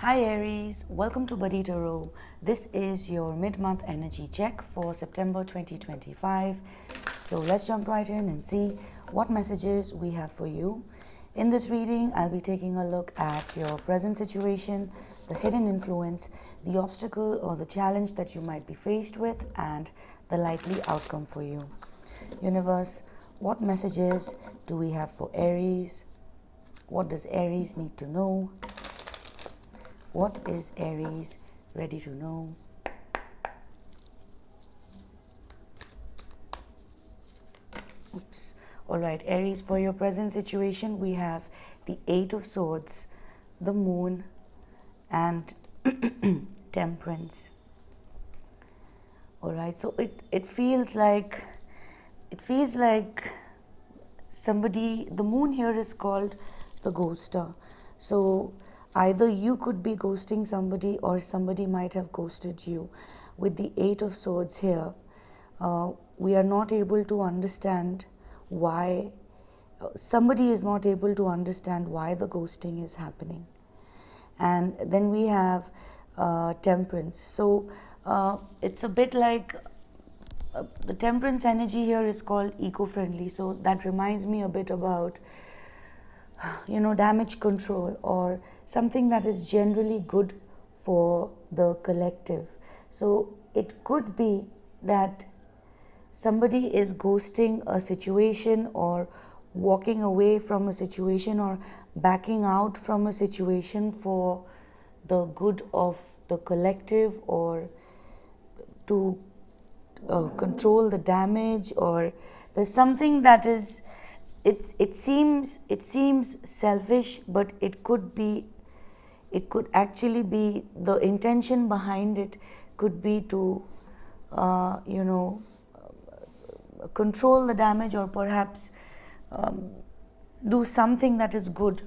Hi Aries, welcome to Buddy Tarot. This is your mid-month energy check for September 2025. So let's jump right in and see what messages we have for you. In this reading, I'll be taking a look at your present situation, the hidden influence, the obstacle or the challenge that you might be faced with, and the likely outcome for you. Universe, what messages do we have for Aries? What does Aries need to know? What is Aries ready to know? Oops. All right, Aries, for your present situation, we have the Eight of Swords, the Moon, and Temperance. All right, so it feels like somebody. The Moon here is called the ghoster. So either you could be ghosting somebody or somebody might have ghosted you. With the Eight of Swords here, we are not able to understand why. Somebody is not able to understand why the ghosting is happening. And then we have Temperance. So it's a bit like the Temperance energy here is called eco-friendly. So that reminds me a bit about damage control or something that is generally good for the collective. So it could be that somebody is ghosting a situation or walking away from a situation or backing out from a situation for the good of the collective or to control the damage, or there's something that is it seems selfish, but it could actually be the intention behind it could be to control the damage or perhaps do something that is good,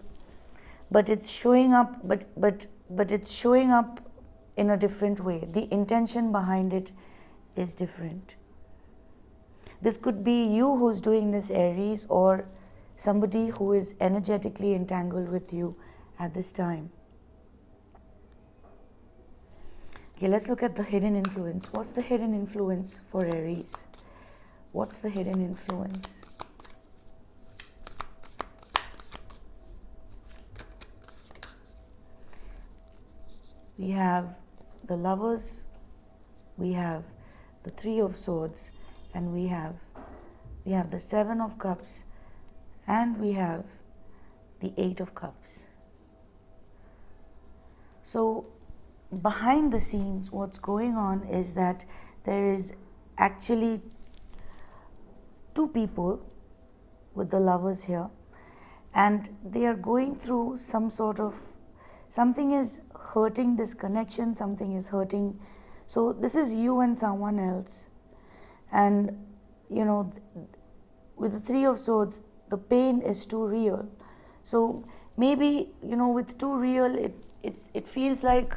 but it's showing up but it's showing up in a different way. The intention behind it is different. This could be you who's doing this, Aries, or somebody who is energetically entangled with you at this time. Okay, let's look at the hidden influence. What's the hidden influence for Aries? What's the hidden influence? We have the Lovers, we have the Three of Swords, and we have the Seven of Cups, and we have the Eight of Cups. So behind the scenes, what's going on is that there is actually two people with the Lovers here, and they are going through something is hurting this connection, something is hurting. So this is you and someone else, and with the Three of Swords, the pain is too real. So maybe with too real, it feels like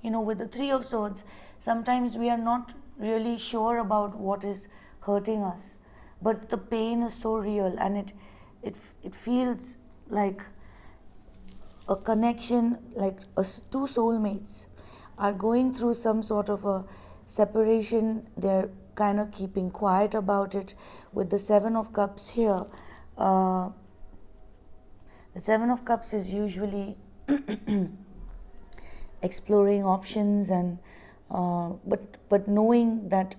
with the Three of Swords, sometimes we are not really sure about what is hurting us, but the pain is so real, and it feels like a connection, like two soulmates are going through some sort of a separation. They're kind of keeping quiet about it. With the Seven of Cups here, the Seven of Cups is usually exploring options and but knowing that,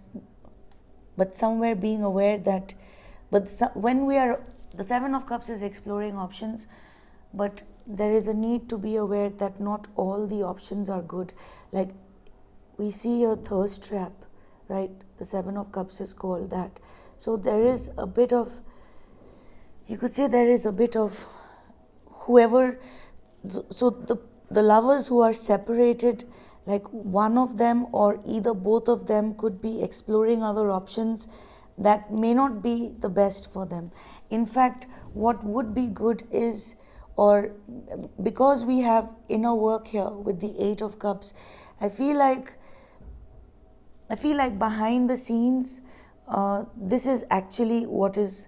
but somewhere being aware that, when we are, the Seven of Cups is exploring options, but there is a need to be aware that not all the options are good. Like we see a thirst trap, right? The Seven of Cups is called that. So there is a bit of, you could say there is a bit of whoever, so the lovers who are separated, like one of them or either both of them could be exploring other options that may not be the best for them. In fact, what would be good is, or because we have inner work here with the Eight of Cups, I feel like behind the scenes, this is actually what is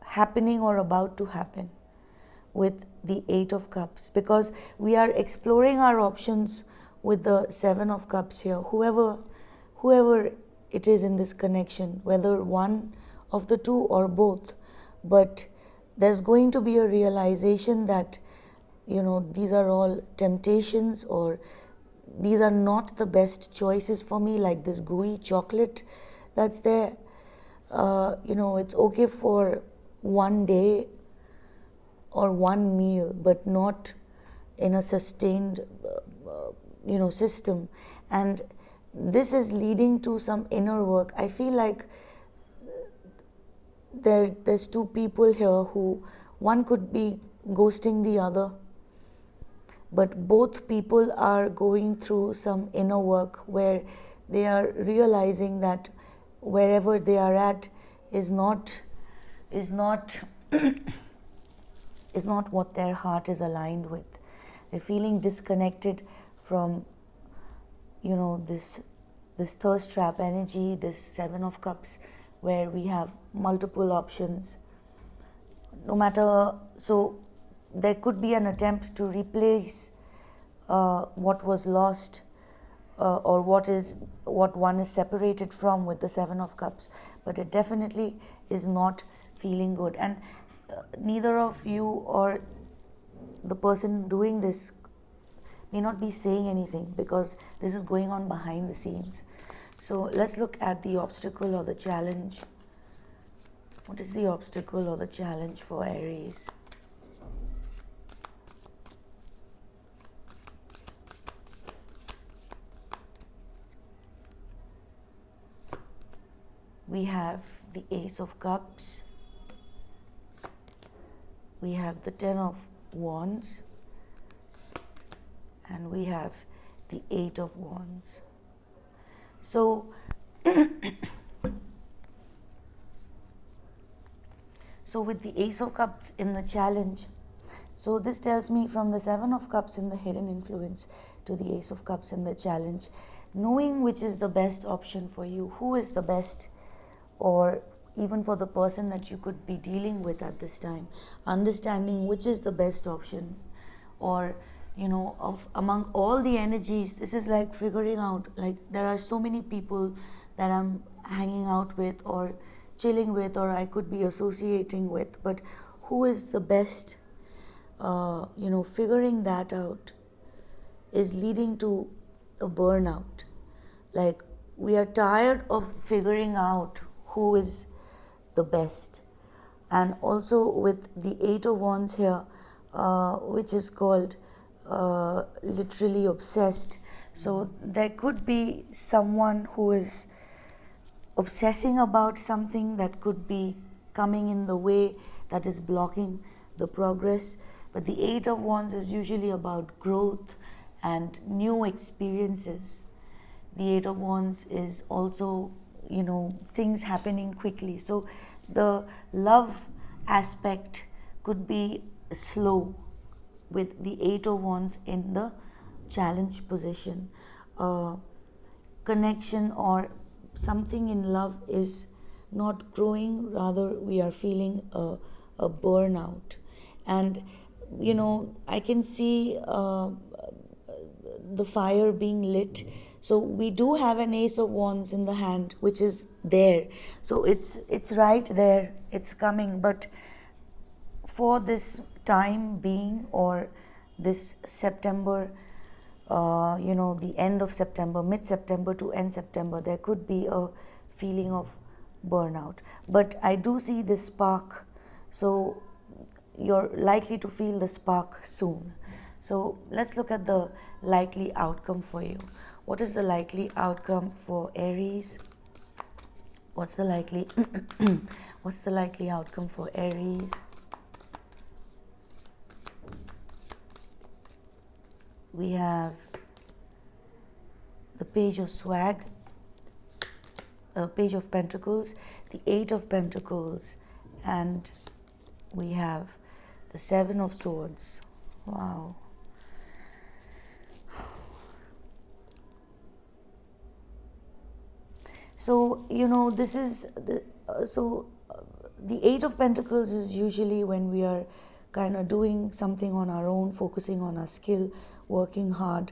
happening or about to happen. with the Eight of Cups, because we are exploring our options with the Seven of Cups here. Whoever it is in this connection, whether one of the two or both, but there's going to be a realization that, these are all temptations, or these are not the best choices for me, like this gooey chocolate that's there. It's okay for one day or one meal, but not in a sustained, system. And this is leading to some inner work. I feel like there's two people here who, one could be ghosting the other, but both people are going through some inner work where they are realizing that wherever they are at is not is not is not what their heart is aligned with. They're feeling disconnected from, this thirst trap energy, this Seven of Cups, where we have multiple options. No matter, so there could be an attempt to replace what was lost, or what one is separated from with the Seven of Cups, but it definitely is not feeling good. And neither of you or the person doing this may not be saying anything, because this is going on behind the scenes. So let's look at the obstacle or the challenge. What is the obstacle or the challenge for Aries? We have the Ace of Cups. We have the Ten of Wands. And we have the Eight of Wands. So, with the Ace of Cups in the challenge, so this tells me from the Seven of Cups in the hidden influence to the Ace of Cups in the challenge, knowing which is the best option for you, who is the best, or even for the person that you could be dealing with at this time, understanding which is the best option, or of among all the energies. This is like figuring out, like, there are so many people that I'm hanging out with or chilling with, or I could be associating with, but who is the best, figuring that out is leading to a burnout. Like, we are tired of figuring out who is the best. And also with the Eight of Wands here, which is called literally obsessed. So there could be someone who is obsessing about something that could be coming in the way, that is blocking the progress. But the Eight of Wands is usually about growth and new experiences. The Eight of Wands is also, things happening quickly. So the love aspect could be slow with the Eight of Wands in the challenge position. Connection or something in love is not growing, rather we are feeling a burnout. And I can see the fire being lit. So we do have an Ace of Wands in the hand, which is there. So it's right there, it's coming. But for this time being, or this September, the end of September, mid-September to end September, there could be a feeling of burnout. But I do see this spark, so you're likely to feel the spark soon. So let's look at the likely outcome for you. What is the likely outcome for Aries? What's the likely what's the likely outcome for Aries? We have the Page of Swag, Page of Pentacles, the Eight of Pentacles, and we have the Seven of Swords. Wow. So, this is the Eight of Pentacles is usually when we are kind of doing something on our own, focusing on our skill, working hard.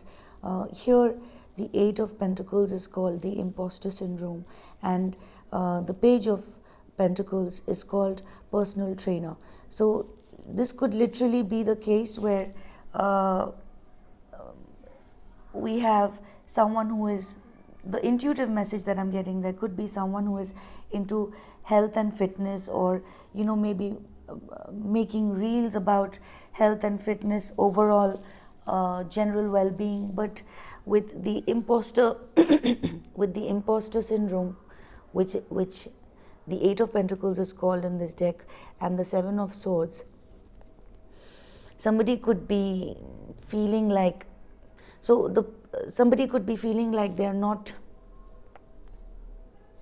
Here, the Eight of Pentacles is called the imposter syndrome, and the Page of Pentacles is called personal trainer. So this could literally be the case where we have someone who is, the intuitive message that I'm getting, there could be someone who is into health and fitness, or maybe making reels about health and fitness, overall general well-being, but with the imposter with the imposter syndrome, which the Eight of Pentacles is called in this deck, and the Seven of Swords. Somebody could be feeling like, somebody could be feeling like they're not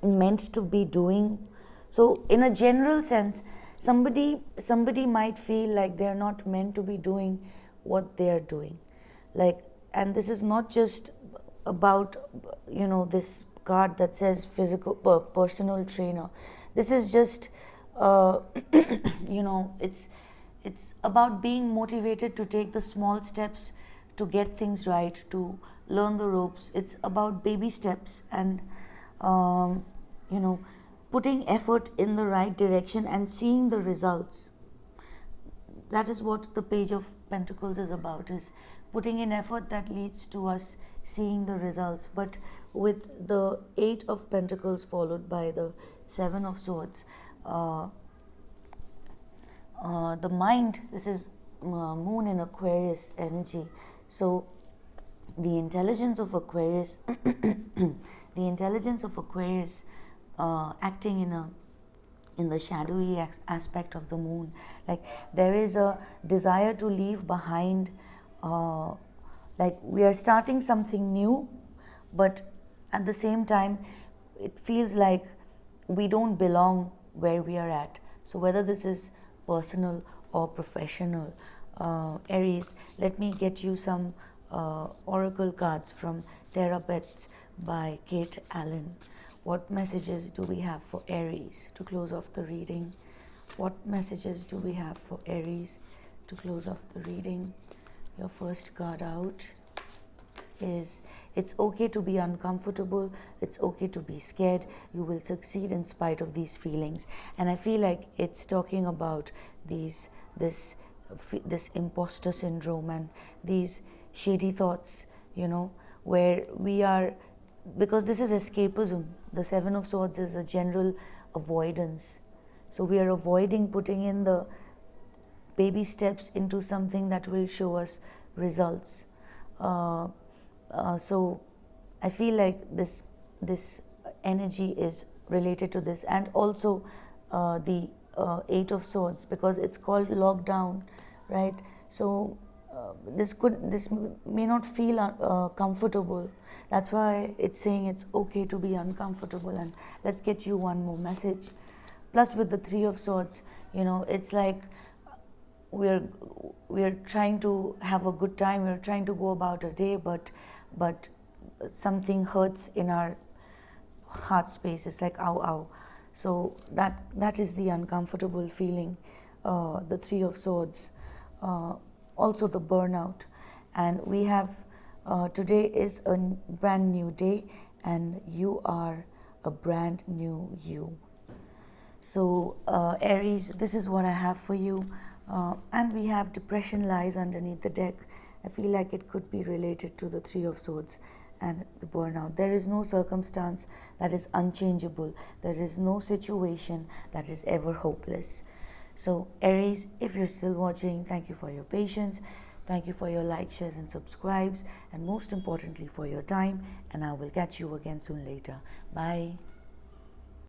meant to be doing. So in a general sense, somebody might feel like they're not meant to be doing what they're doing. And this is not just about this card that says physical personal trainer. This is just it's about being motivated to take the small steps to get things right, to learn the ropes. It's about baby steps and putting effort in the right direction and seeing the results. That is what the Page of Pentacles is about, is putting in effort that leads to us seeing the results. But with the Eight of Pentacles followed by the Seven of Swords, the mind, this is Moon in Aquarius energy. So the intelligence of Aquarius acting in the shadowy aspect of the moon, like there is a desire to leave behind, like we are starting something new, but at the same time it feels like we don't belong where we are at. So whether this is personal or professional, Aries, let me get you some oracle cards from Therapets by Kate Allen. What messages do we have for Aries to close off the reading? What messages do we have for Aries to close off the reading? Your first card out is, it's okay to be uncomfortable, it's okay to be scared, you will succeed in spite of these feelings. And I feel like it's talking about this imposter syndrome and these shady thoughts, where we are, because this is escapism. The Seven of Swords is a general avoidance. So we are avoiding putting in the baby steps into something that will show us results. So I feel like this energy is related to this, and also the Eight of Swords, because it's called lockdown, right? So this may not feel comfortable. That's why it's saying it's okay to be uncomfortable. And let's get you one more message. Plus with the Three of Swords, it's like we're trying to have a good time, we're trying to go about a day, but something hurts in our heart space. It's like ow, ow. So that is the uncomfortable feeling. The Three of Swords, also the burnout. And we have today is a brand new day, and you are a brand new you. So Aries, this is what I have for you. And we have depression lies underneath the deck. I feel like it could be related to the Three of Swords and the burnout. There is no circumstance that is unchangeable. There is no situation that is ever hopeless. So Aries, if you're still watching, thank you for your patience. Thank you for your likes, shares and subscribes, and most importantly for your time. And I will catch you again soon later. Bye.